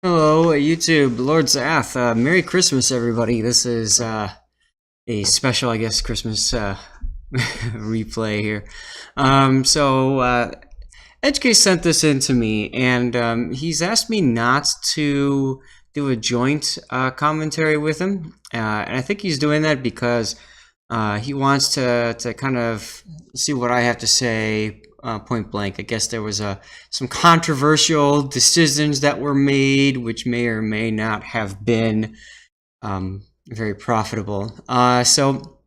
Hello, YouTube, Lord Zath. Merry Christmas, everybody. This is a special, I guess, Christmas replay here. Edgecase sent this in to me, and he's asked me not to do a joint commentary with him. And I think he's doing that because he wants to kind of see what I have to say point blank. I guess there was some controversial decisions that were made, which may or may not have been very profitable. So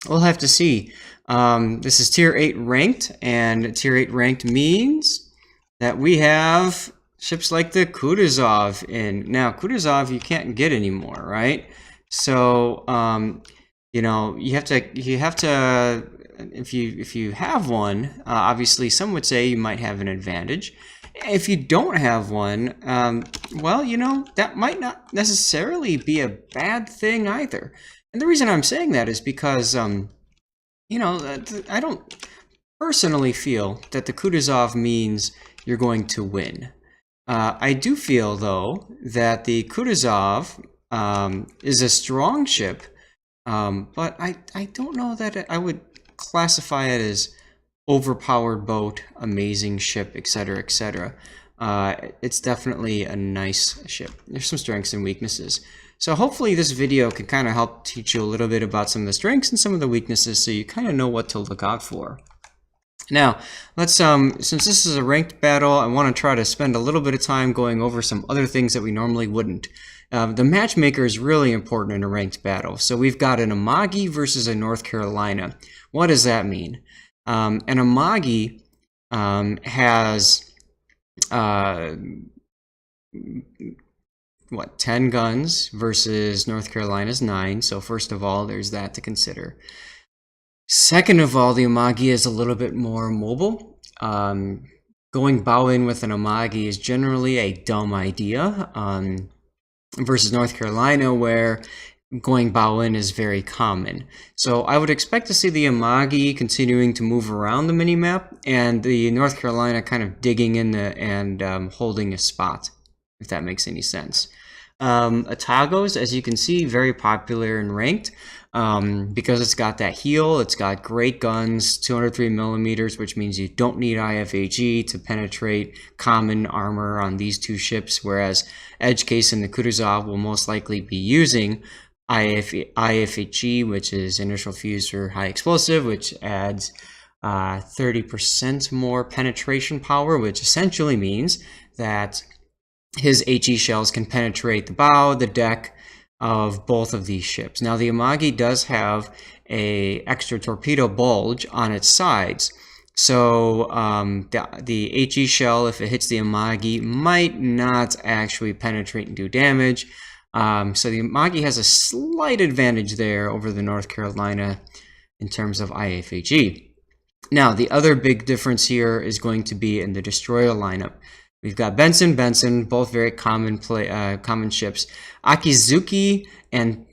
we'll have to see. This is Tier 8 ranked, and Tier 8 ranked means that we have ships like the Kutuzov in. Now, Kutuzov you can't get anymore, right? So, you know, you have to if you have one, obviously some would say you might have an advantage. If you don't have one, well, you know, that might not necessarily be a bad thing either. And the reason I'm saying that is because, you know, I don't personally feel that the Kutuzov means you're going to win. I do feel, though, that the Kutuzov is a strong ship, but I don't know that I would classify it as overpowered boat, amazing ship, etc., etc. It's definitely a nice ship. There's some strengths and weaknesses. So hopefully this video can kind of help teach you a little bit about some of the strengths and some of the weaknesses so you kind of know what to look out for. Now, let's since this is a ranked battle, I want to try to spend a little bit of time going over some other things that we normally wouldn't. The matchmaker is really important in a ranked battle. So we've got an Amagi versus a North Carolina. What does that mean? An Amagi has 10 guns versus North Carolina's 9. So first of all, there's that to consider. Second of all, the Amagi is a little bit more mobile. Going bow in with an Amagi is generally a dumb idea versus North Carolina, where going bow in is very common. So I would expect to see the Amagi continuing to move around the minimap and the North Carolina kind of digging in and holding a spot, if that makes any sense. Atagos, as you can see, very popular and ranked because it's got that heel, it's got great guns, 203 millimeters, which means you don't need IFHE to penetrate common armor on these two ships, whereas Edgecase and the Kutuzov will most likely be using IFHE, which is inertial fuse for high explosive, which adds 30% more penetration power, which essentially means that his HE shells can penetrate the bow, the deck of both of these ships. Now, the Amagi does have a extra torpedo bulge on its sides. So the HE shell, if it hits the Amagi, might not actually penetrate and do damage. So the Amagi has a slight advantage there over the North Carolina in terms of IFHE. Now, the other big difference here is going to be in the destroyer lineup. We've got Benson, both very common ships. Akizuki and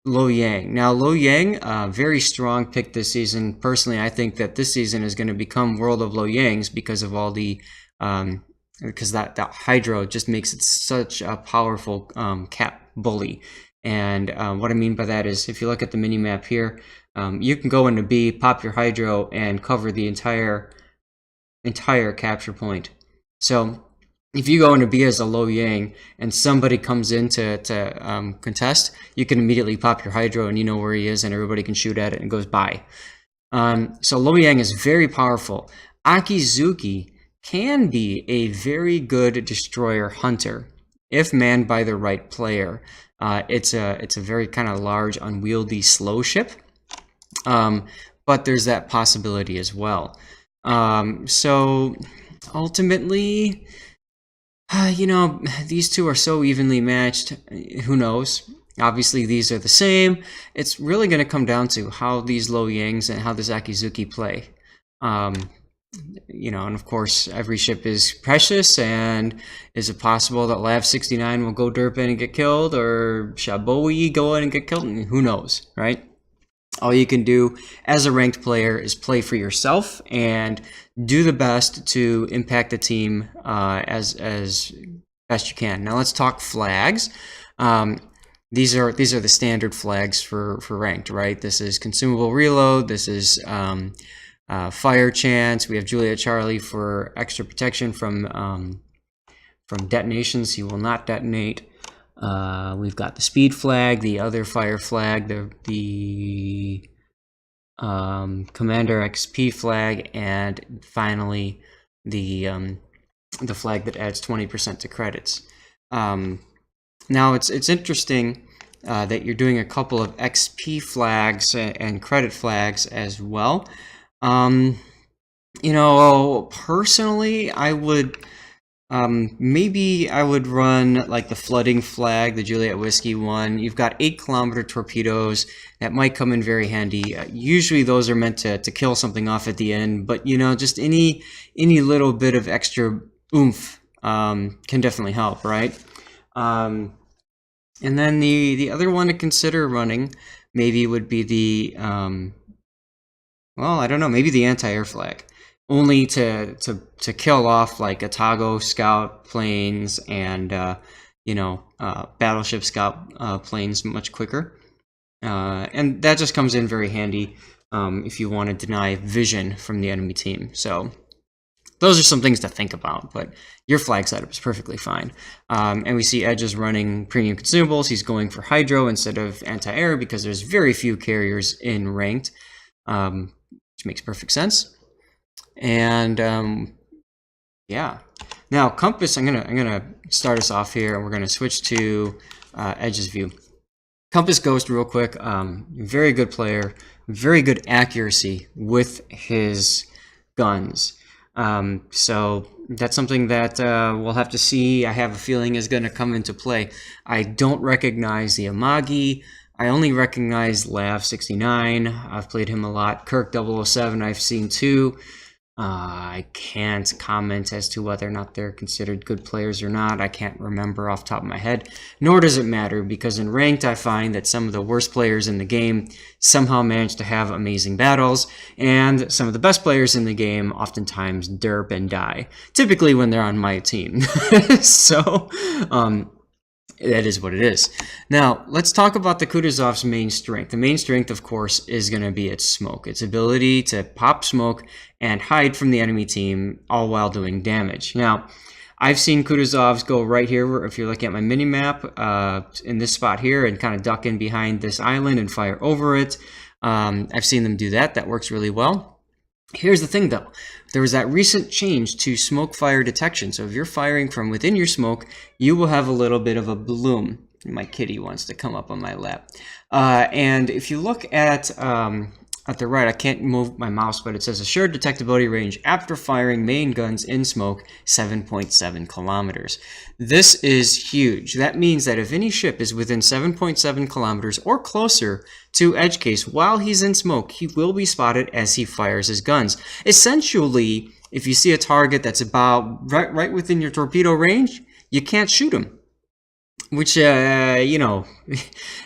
Luoyang. Now, Luoyang, very strong pick this season. Personally, I think that this season is going to become World of Luoyangs because of all the because that hydro just makes it such a powerful cap bully. And what I mean by that is, if you look at the mini map here, you can go into B, pop your hydro, and cover the entire capture point. So if you go into B as a Luoyang and somebody comes in to contest, you can immediately pop your hydro and you know where he is and everybody can shoot at it and it goes by. So Luoyang is very powerful. Akizuki can be a very good destroyer hunter if manned by the right player. It's a very kind of large, unwieldy, slow ship, but there's that possibility as well. So ultimately, you know, these two are so evenly matched. Who knows? Obviously, these are the same. It's really going to come down to how these Luoyangs and how this Akizuki play. You know, and of course, every ship is precious, and is it possible that Lav 69 will go derp in and get killed, or Shaboi go in and get killed? Who knows, right? All you can do as a ranked player is play for yourself and do the best to impact the team as best you can. Now let's talk flags. These are the standard flags for ranked, right? This is consumable reload. This is fire chance. We have Juliet Charlie for extra protection from detonations. He will not detonate. We've got the speed flag, the other fire flag, the commander XP flag, and finally the flag that adds 20% to credits. Now it's interesting that you're doing a couple of XP flags and credit flags as well. You know, personally, I would maybe I would run like the flooding flag, the Juliet Whiskey one. You've got 8-kilometer torpedoes that might come in very handy. Usually those are meant to kill something off at the end, but you know, just any little bit of extra oomph can definitely help, right? And then the other one to consider running maybe would be the well, I don't know, maybe the anti-air flag, only to kill off like Atago scout planes and you know, battleship scout planes much quicker, and that just comes in very handy if you want to deny vision from the enemy team. So those are some things to think about, but your flag setup is perfectly fine. And we see Edge is running premium consumables. He's going for hydro instead of anti-air because there's very few carriers in ranked, which makes perfect sense. And yeah, now compass. I'm gonna start us off here, and we're gonna switch to Edge's view. Compass Ghost, real quick. Very good player, very good accuracy with his guns. So that's something that we'll have to see. I have a feeling is going to come into play. I don't recognize the Amagi. I only recognize Lav 69. I've played him a lot. Kirk 007 I've seen too. I can't comment as to whether or not they're considered good players or not. I can't remember off the top of my head, nor does it matter, because in ranked I find that some of the worst players in the game somehow manage to have amazing battles, and some of the best players in the game oftentimes derp and die, typically when they're on my team. So that is what it is. Now, let's talk about the Kutuzov's main strength. The main strength, of course, is going to be its smoke. Its ability to pop smoke and hide from the enemy team, all while doing damage. Now, I've seen Kutuzovs go right here, if you're looking at my mini-map, in this spot here, and kind of duck in behind this island and fire over it. I've seen them do that. That works really well. Here's the thing, though. There was that recent change to smoke fire detection. So if you're firing from within your smoke, you will have a little bit of a bloom. My kitty wants to come up on my lap. And if you look at the right, I can't move my mouse, but it says assured detectability range after firing main guns in smoke, 7.7 kilometers. This is huge. That means that if any ship is within 7.7 kilometers or closer to Edgecase while he's in smoke, he will be spotted as he fires his guns. Essentially, if you see a target that's about right within your torpedo range, you can't shoot him. Which, you know,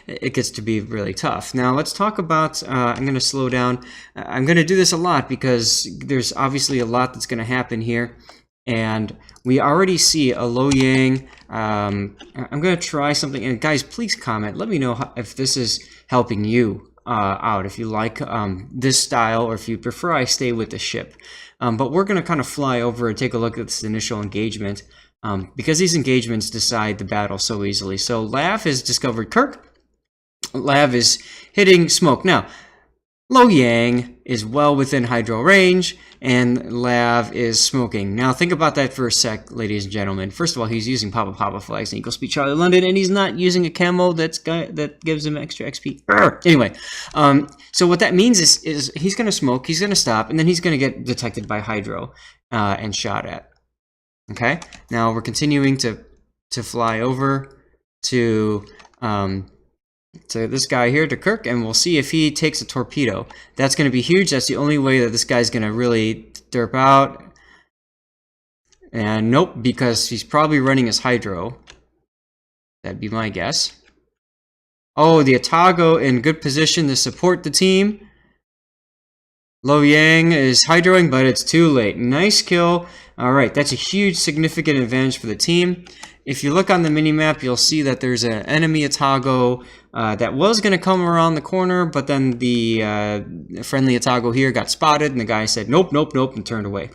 it gets to be really tough. Now, let's talk about, I'm going to slow down. I'm going to do this a lot because there's obviously a lot that's going to happen here. And we already see a Lo Yang. I'm going to try something. And guys, please comment. Let me know if this is helping you out. If you like this style, or if you prefer I stay with the ship. But we're going to kind of fly over and take a look at this initial engagement. Because these engagements decide the battle so easily. So Lav has discovered Kirk. Lav is hitting smoke. Now, Lo Yang is well within hydro range, and Lav is smoking. Now, think about that for a sec, ladies and gentlemen. First of all, he's using Papa Papa flags and Eagle Speed Charlie London, and he's not using a camo that gives him extra XP. Anyway, so what that means is he's going to smoke, he's going to stop, and then he's going to get detected by hydro and shot at. Okay, now we're continuing to fly over to this guy here, to Kirk, and we'll see if he takes a torpedo. That's going to be huge. That's the only way that this guy's going to really derp out. And nope, because he's probably running his hydro. That'd be my guess. Oh, the Atago in good position to support the team. Lo Yang is hydroing, but it's too late. Nice kill. All right, that's a huge, significant advantage for the team. If you look on the minimap, you'll see that there's an enemy Atago that was going to come around the corner, but then the friendly Atago here got spotted, and the guy said, nope, nope, nope, and turned away.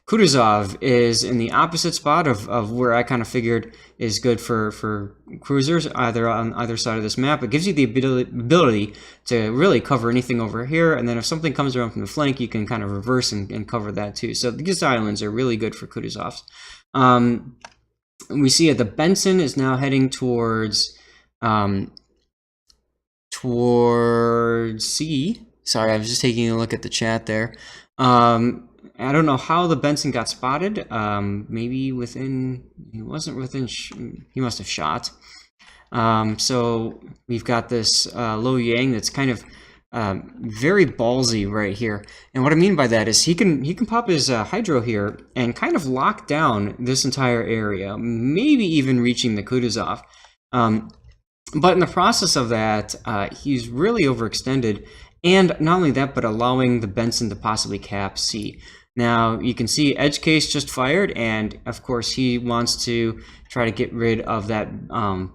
Kutuzov is in the opposite spot of where I kind of figured is good for cruisers, either on either side of this map. It gives you the ability to really cover anything over here, and then if something comes around from the flank, you can kind of reverse and cover that too. So these islands are really good for Kutuzovs. We see that the Benson is now heading towards C. Sorry, I was just taking a look at the chat there. I don't know how the Benson got spotted. Maybe within, he wasn't within, he must have shot. So we've got this Lo Yang that's kind of very ballsy right here. And what I mean by that is he can pop his Hydro here and kind of lock down this entire area, maybe even reaching the Kutuzov. But in the process of that, he's really overextended. And not only that, but allowing the Benson to possibly cap C. Now, you can see Edgecase just fired, and of course he wants to try to get rid of that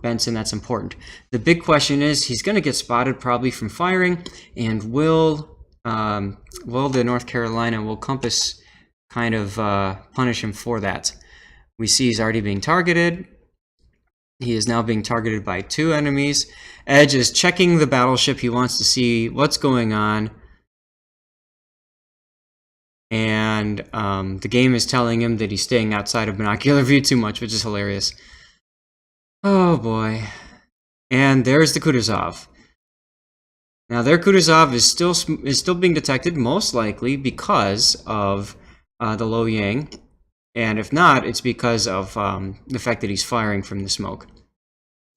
Benson. That's important. The big question is, he's going to get spotted probably from firing, and will the North Carolina, will Compass kind of punish him for that? We see he's already being targeted. He is now being targeted by 2 enemies. Edge is checking the battleship. He wants to see what's going on. And the game is telling him that he's staying outside of binocular view too much, which is hilarious. Oh boy. And there's the Kutuzov. Now their Kutuzov is still being detected, most likely because of the Lo Yang. And if not, it's because of the fact that he's firing from the smoke.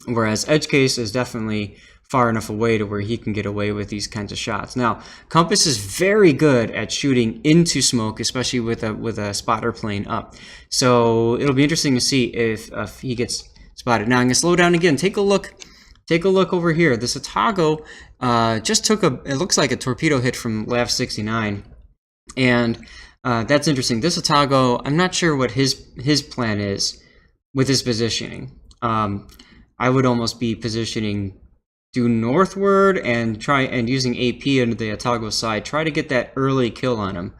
Whereas Edgecase is definitely far enough away to where he can get away with these kinds of shots. Now, Compass is very good at shooting into smoke, especially with a spotter plane up. So it'll be interesting to see if he gets spotted. Now I'm gonna slow down again. Take a look over here. This Atago just took it looks like a torpedo hit from Lav 69, and that's interesting. This Atago, I'm not sure what his plan is with his positioning. I would almost be positioning due northward and using AP into the Atago side, try to get that early kill on him.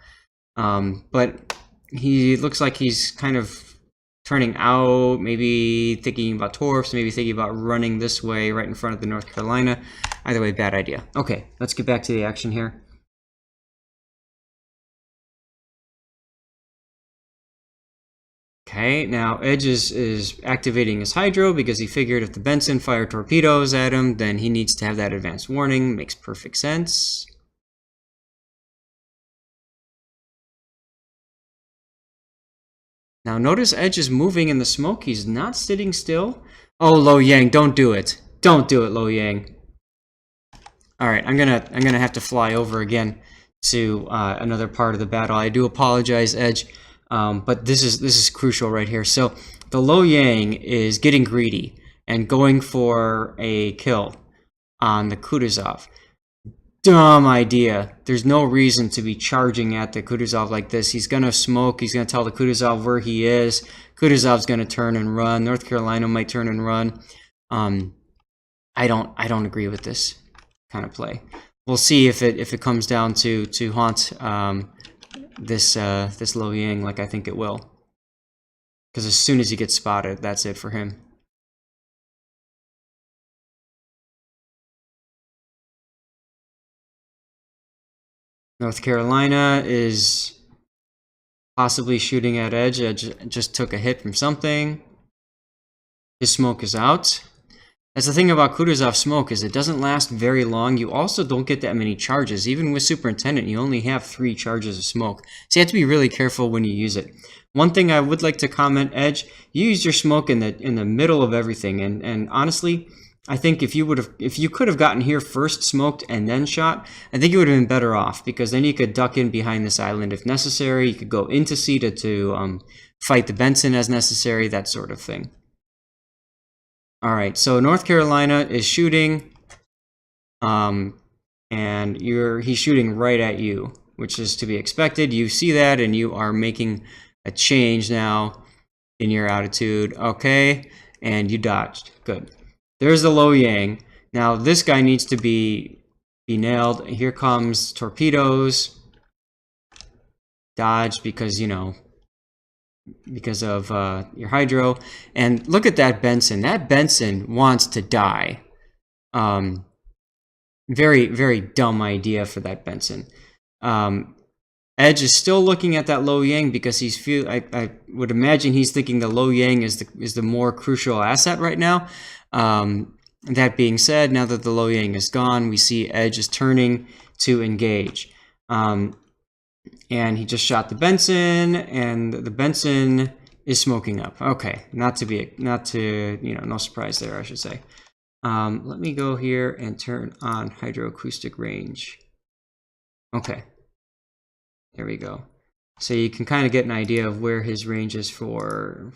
But he looks like he's kind of turning out, maybe thinking about Torps, maybe thinking about running this way right in front of the North Carolina. Either way, bad idea. Okay, let's get back to the action here. Okay, now Edge is activating his Hydro because he figured if the Benson fired torpedoes at him, then he needs to have that advanced warning. Makes perfect sense. Now notice Edge is moving in the smoke. He's not sitting still. Oh, Lo Yang, don't do it. Don't do it, Lo Yang. All right, I'm gonna have to fly over again to another part of the battle. I do apologize, Edge. But this is crucial right here. So the Lo Yang is getting greedy and going for a kill on the Kutuzov. Dumb idea. There's no reason to be charging at the Kutuzov like this. He's gonna smoke. He's gonna tell the Kutuzov where he is. Kutuzov's gonna turn and run. North Carolina might turn and run. I don't agree with this kind of play. We'll see if it comes down to haunt this Lo Yang like I think it will. Because as soon as he gets spotted, that's it for him. North Carolina is possibly shooting at Edge. Edge just took a hit from something. His smoke is out. That's the thing about Kutuzov smoke, is it doesn't last very long. You also don't get that many charges. Even with Superintendent, you only have 3 charges of smoke. So you have to be really careful when you use it. One thing I would like to comment, Edge, you use your smoke in the middle of everything, and honestly, I think if you could have gotten here first, smoked, and then shot, I think you would have been better off, because then you could duck in behind this island if necessary. You could go into C to fight the Benson as necessary, that sort of thing. All right, so North Carolina is shooting, and and he's shooting right at you, which is to be expected. You see that, and you are making a change now in your attitude. Okay, and you dodged. Good. There's the Lo Yang. Now this guy needs to be nailed. Here comes torpedoes. Dodge because, you know, because of your hydro. And look at that Benson. That Benson wants to die. Very, very dumb idea for that Benson. Edge is still looking at that Lo Yang because he's I would imagine he's thinking the Lo Yang is the more crucial asset right now. That being said, now that the Lo Yang is gone, we see Edge is turning to engage. And he just shot the Benson, and the Benson is smoking up. Okay, not to you know, no surprise there, I should say. Let me go here and turn on hydroacoustic range. Okay, there we go. So you can kind of get an idea of where his range is for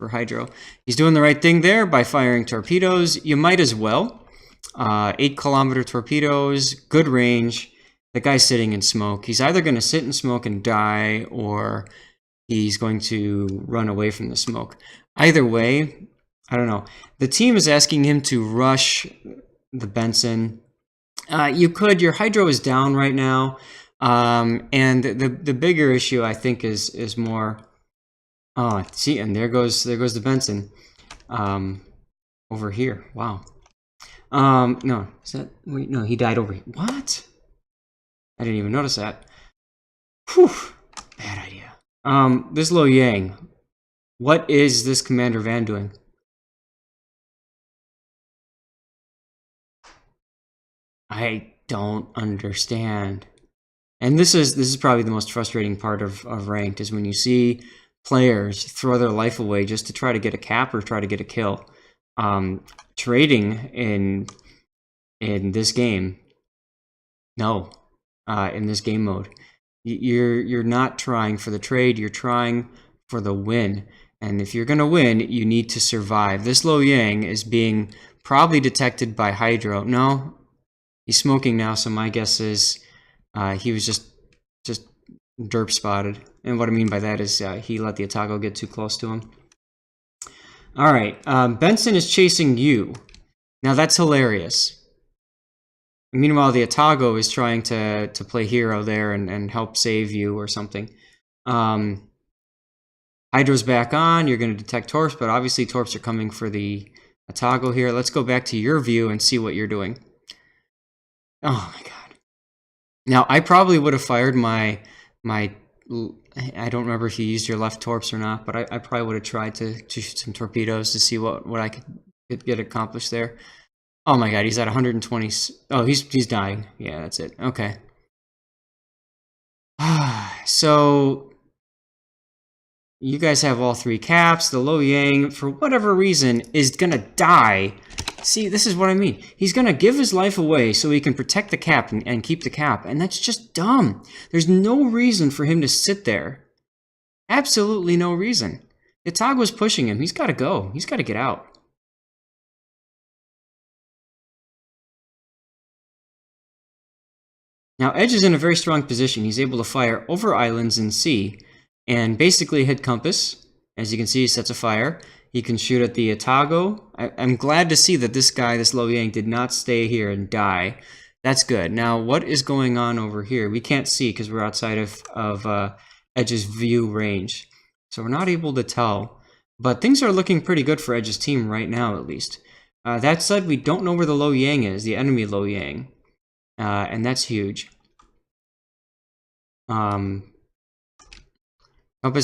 hydro. He's doing the right thing there by firing torpedoes. You might as well. 8-kilometer torpedoes, good range. The guy's sitting in smoke. He's either going to sit in smoke and die, or he's going to run away from the smoke. Either way, I don't know. The team is asking him to rush the Benson. You could. Your hydro is down right now. And the bigger issue, I think, is more... Oh, see, and there goes the Benson. Over here. Wow. No, is that... Wait, no, he died over here. What? I didn't even notice that. Whew. Bad idea. This Lo Yang. What is this Commander Van doing? I don't understand. And this is probably the most frustrating part of ranked, is when you see players throw their life away just to try to get a cap or try to get a kill. Trading in this game, no. In this game mode, you're not trying for the trade, you're trying for the win. And if you're gonna win, you need to survive. This Lo Yang is being probably detected by hydro. No, he's smoking now, so my guess is he was just derp spotted. And what I mean by that is he let the Atago get too close to him. All right, Benson is chasing you. Now that's hilarious. Meanwhile, the Atago is trying to play hero there and help save you or something. Hydro's back on. You're going to detect torps, but obviously torps are coming for the Atago here. Let's go back to your view and see what you're doing. Oh my god. Now, I probably would have fired my I don't remember if you used your left torps or not, but I probably would have tried to shoot some torpedoes to see what I could get accomplished there. Oh my god, he's at 120. Oh, he's dying. Yeah, that's it. Okay. So you guys have all 3 caps. The Lo Yang, for whatever reason, is gonna die. See, this is what I mean. He's gonna give his life away so he can protect the cap and keep the cap, and that's just dumb. There's no reason for him to sit there. Absolutely no reason. The Atago's pushing him. He's gotta go. He's gotta get out. Now, Edge is in a very strong position. He's able to fire over islands in sea and basically hit compass. As you can see, he sets a fire. He can shoot at the Atago. I'm glad to see that this guy, this Lo Yang, did not stay here and die. That's good. Now, what is going on over here? We can't see because we're outside of Edge's view range. So we're not able to tell. But things are looking pretty good for Edge's team right now, at least. That said, we don't know where the Lo Yang is, the enemy Lo Yang. And that's huge. Compass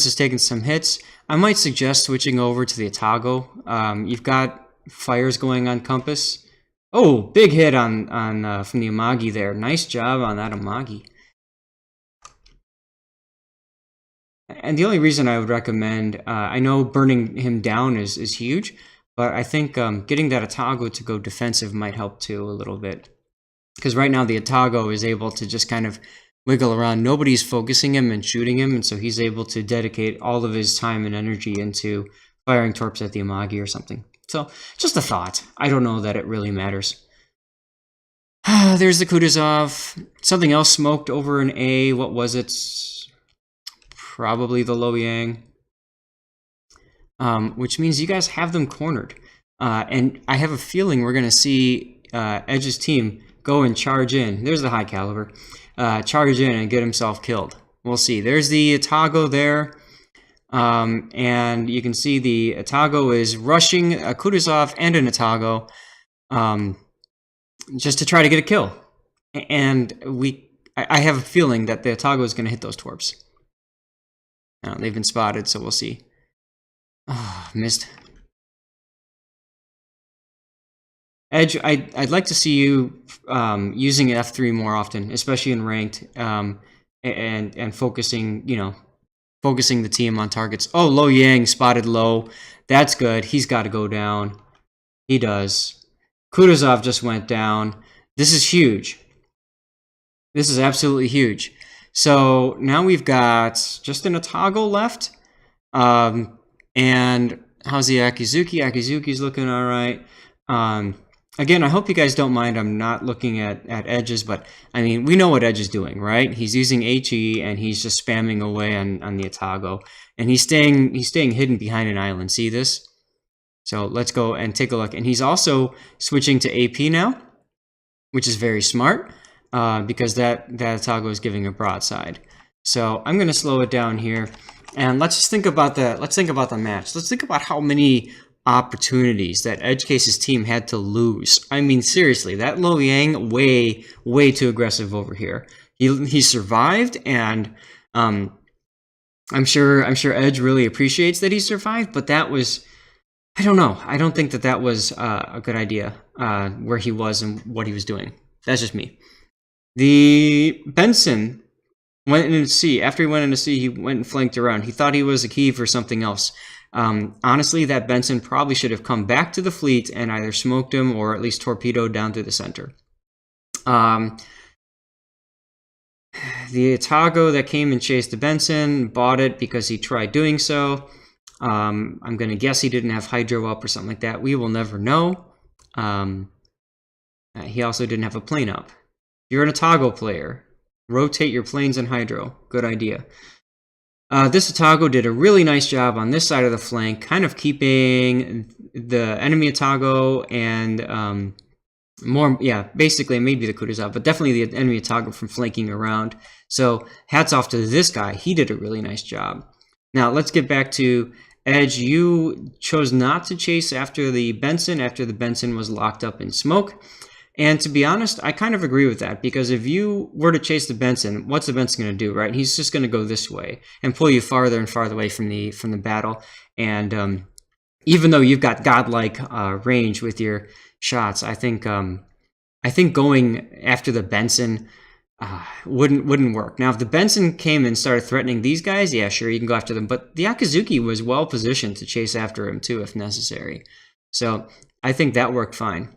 has taken some hits. I might suggest switching over to the Atago. You've got fires going on Compass. Oh, big hit on from the Amagi there. Nice job on that Amagi. And the only reason I would recommend, I know burning him down is huge, but I think getting that Atago to go defensive might help too a little bit. Because right now the Atago is able to just kind of wiggle around. Nobody's focusing him and shooting him, and so he's able to dedicate all of his time and energy into firing torps at the Amagi or something. So, just a thought. I don't know that it really matters. There's the Kutuzov. Something else smoked over an A. What was it? Probably the Lo Yang. Which means you guys have them cornered. And I have a feeling we're going to see Edge's team go and charge in. There's the high caliber. Charge in and get himself killed. We'll see. There's the Atago there. And you can see the Atago is rushing a Kutuzov and an Atago just to try to get a kill. And I have a feeling that the Atago is going to hit those torps. They've been spotted, so we'll see. Oh, missed. Edge, I'd like to see you using F3 more often, especially in ranked, and focusing, focusing the team on targets. Oh, Lo Yang spotted low. That's good. He's got to go down. He does. Kutuzov just went down. This is huge. This is absolutely huge. So now we've got just an Atago left. And how's the Akizuki? Akizuki's looking all right. Again, I hope you guys don't mind. I'm not looking at Edges, but I mean, we know what Edge is doing, right? He's using HE and he's just spamming away on the Atago, and he's staying hidden behind an island. See this? So let's go and take a look. And he's also switching to AP now, which is very smart because that Atago is giving a broadside. So I'm going to slow it down here. And let's just think about the match. Let's think about how many opportunities that Edgecase's team had to lose. I mean, seriously, that Lo Yang way too aggressive over here. He survived, and I'm sure Edge really appreciates that he survived. But that was, I don't know. I don't think that was a good idea where he was and what he was doing. That's just me. The Benson went into C. After he went into C, he went and flanked around. He thought he was a key for something else. Honestly, that Benson probably should have come back to the fleet and either smoked him or at least torpedoed down through the center. The Atago that came and chased the Benson bought it because he tried doing so. I'm going to guess he didn't have Hydro up or something like that. We will never know. He also didn't have a plane up. If you're an Atago player, rotate your planes and Hydro. Good idea. This Atago did a really nice job on this side of the flank, kind of keeping the enemy Atago and basically maybe the Kutuzov, but definitely the enemy Atago from flanking around. So hats off to this guy. He did a really nice job. Now let's get back to Edge. You chose not to chase after the Benson was locked up in smoke. And to be honest, I kind of agree with that, because if you were to chase the Benson, what's the Benson going to do, right? He's just going to go this way and pull you farther and farther away from the battle. And even though you've got godlike range with your shots, I think going after the Benson wouldn't work. Now, if the Benson came and started threatening these guys, yeah, sure, you can go after them. But the Akizuki was well positioned to chase after him too, if necessary. So I think that worked fine.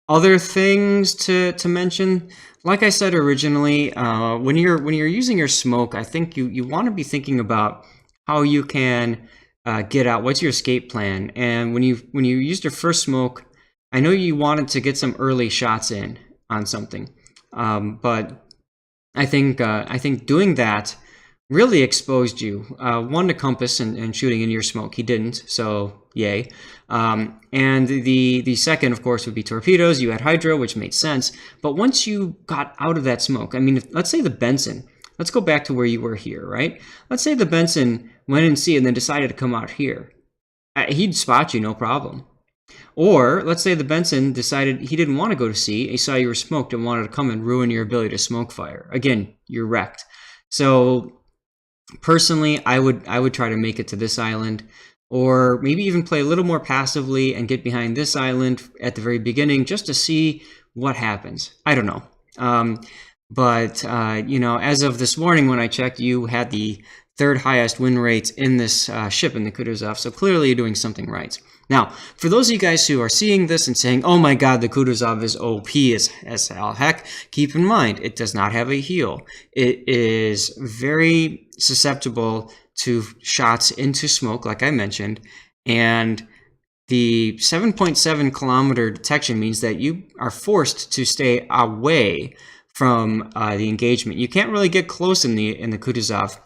Other things to mention, like I said originally, when you're using your smoke, I think you want to be thinking about how you can get out. What's your escape plan? And when you used your first smoke, I know you wanted to get some early shots in on something, but I think doing that really exposed you. One to Compass and shooting in your smoke. He didn't, so yay. And the second, of course, would be torpedoes. You had Hydro, which made sense. But once you got out of that smoke, I mean, let's say the Benson, let's go back to where you were here, right? Let's say the Benson went in C and then decided to come out here. He'd spot you, no problem. Or let's say the Benson decided he didn't want to go to C. He saw you were smoked and wanted to come and ruin your ability to smoke fire. Again, you're wrecked. So personally, I would try to make it to this island, or maybe even play a little more passively and get behind this island at the very beginning just to see what happens. I don't know. But as of this morning when I checked, you had the third highest win rate in this ship in the Kutuzov, so clearly you're doing something right. Now, for those of you guys who are seeing this and saying, oh my god, the Kutuzov is OP as hell heck, keep in mind, it does not have a heal. It is very susceptible to shots into smoke, like I mentioned, and the 7.7 kilometer detection means that you are forced to stay away from the engagement. You can't really get close in the Kutuzov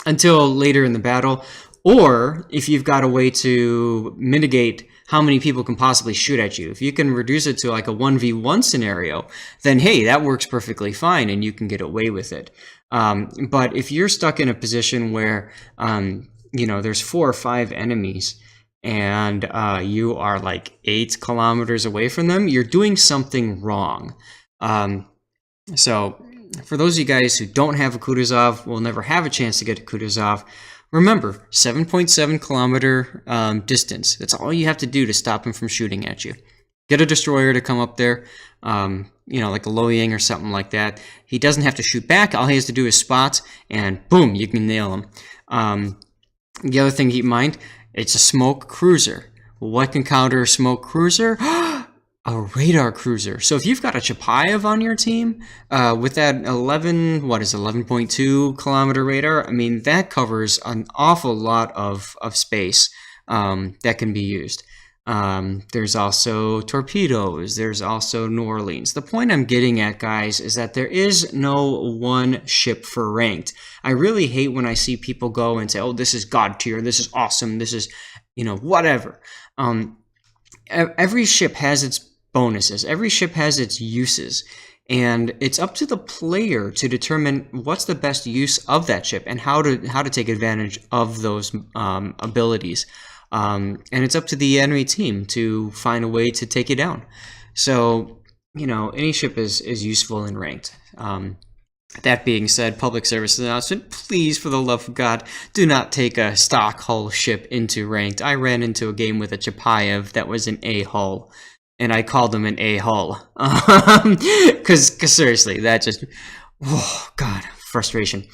until later in the battle, or if you've got a way to mitigate how many people can possibly shoot at you. If you can reduce it to like a 1v1 scenario, then hey, that works perfectly fine and you can get away with it. But if you're stuck in a position where there's 4 or 5 enemies and you are like 8 kilometers away from them, you're doing something wrong. So for those of you guys who don't have a Kutuzov, will never have a chance to get a Kutuzov, remember 7.7 kilometer distance. That's all you have to do to stop him from shooting at you. Get a destroyer to come up there, like a Lo Ying or something like that. He doesn't have to shoot back. All he has to do is spot, and boom, you can nail him. The other thing to keep in mind, it's a smoke cruiser. What can counter a smoke cruiser? A radar cruiser. So if you've got a Chapayev on your team with that 11.2 kilometer radar, I mean, that covers an awful lot of space that can be used. There's also torpedoes. There's also New Orleans. The point I'm getting at, guys, is that there is no one ship for ranked. I really hate when I see people go and say, oh, this is God tier, this is awesome, this is, whatever. Every ship has its bonuses. Every ship has its uses. And it's up to the player to determine what's the best use of that ship and how to take advantage of those abilities. And it's up to the enemy team to find a way to take you down. So, any ship is useful in ranked. That being said, public service announcement, please, for the love of God, do not take a stock hull ship into ranked. I ran into a game with a Chapayev that was an A hull, and I called him an A hull. Because seriously, that just, oh God, frustration.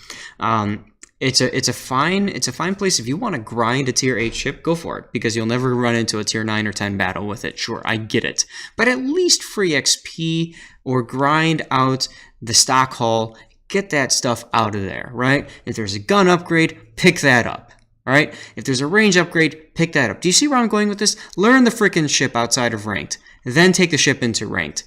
It's a fine place if you want to grind a tier 8 ship, go for it, because you'll never run into a tier 9 or 10 battle with it. Sure, I get it, but at least free XP or grind out the stock hull, get that stuff out of there, right? If there's a gun upgrade, pick that up, right? If there's a range upgrade, pick that up. Do you see where I'm going with this? Learn the frickin' ship outside of ranked, then take the ship into ranked.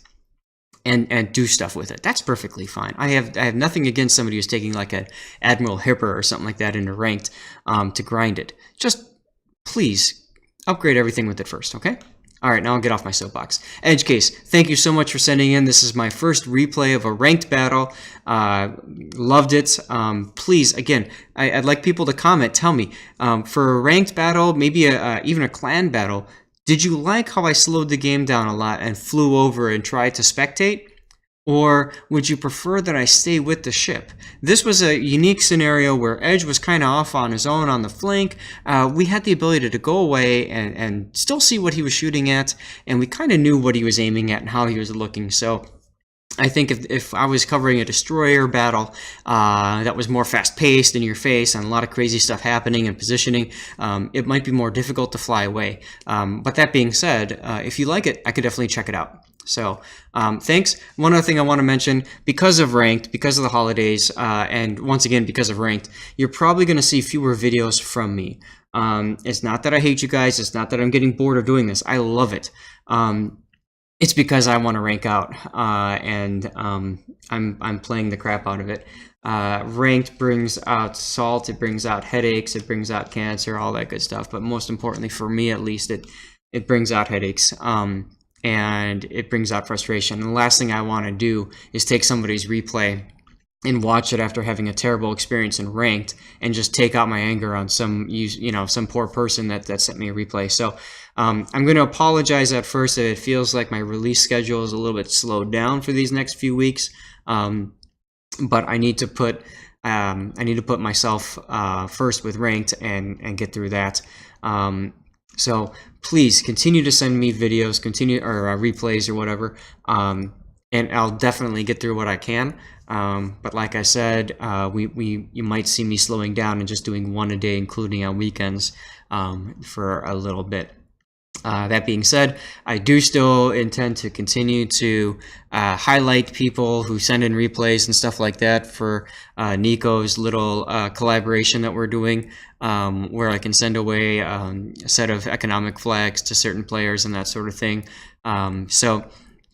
And do stuff with it. That's perfectly fine. I have nothing against somebody who's taking like an Admiral Hipper or something like that into ranked to grind it. Just please upgrade everything with it first, okay? All right, now I'll get off my soapbox. Edgecase, thank you so much for sending in. This is my first replay of a ranked battle. Loved it. Please, again, I'd like people to comment. Tell me, for a ranked battle, maybe even a clan battle, did you like how I slowed the game down a lot and flew over and tried to spectate? Or would you prefer that I stay with the ship? This was a unique scenario where Edge was kind of off on his own on the flank. We had the ability to go away and still see what he was shooting at, and we kind of knew what he was aiming at and how he was looking. So I think if I was covering a destroyer battle that was more fast-paced, in your face, and a lot of crazy stuff happening and positioning, it might be more difficult to fly away. But that being said, if you like it, I could definitely check it out. So thanks. One other thing I want to mention, because of ranked, because of the holidays, and once again, because of ranked, you're probably going to see fewer videos from me. It's not that I hate you guys. It's not that I'm getting bored of doing this. I love it. It's because I want to rank out, and I'm playing the crap out of it. Ranked brings out salt, it brings out headaches, it brings out cancer, all that good stuff. But most importantly, for me at least, it brings out headaches, and it brings out frustration. And the last thing I want to do is take somebody's replay and watch it after having a terrible experience in ranked and just take out my anger on some poor person that sent me a replay. So I'm going to apologize at first that it feels like my release schedule is a little bit slowed down for these next few weeks, but I need to put myself first with ranked and get through that. So please continue to send me videos, replays or whatever, and I'll definitely get through what I can. But like I said, you might see me slowing down and just doing one a day, including on weekends, for a little bit. That being said, I do still intend to continue to highlight people who send in replays and stuff like that for Nico's little collaboration that we're doing, where I can send away a set of economic flags to certain players and that sort of thing. So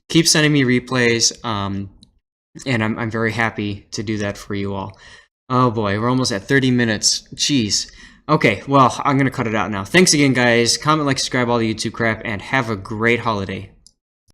keep sending me replays, and I'm very happy to do that for you all. Oh boy, we're almost at 30 minutes. Jeez. Okay, well, I'm going to cut it out now. Thanks again, guys. Comment, like, subscribe, all the YouTube crap, and have a great holiday.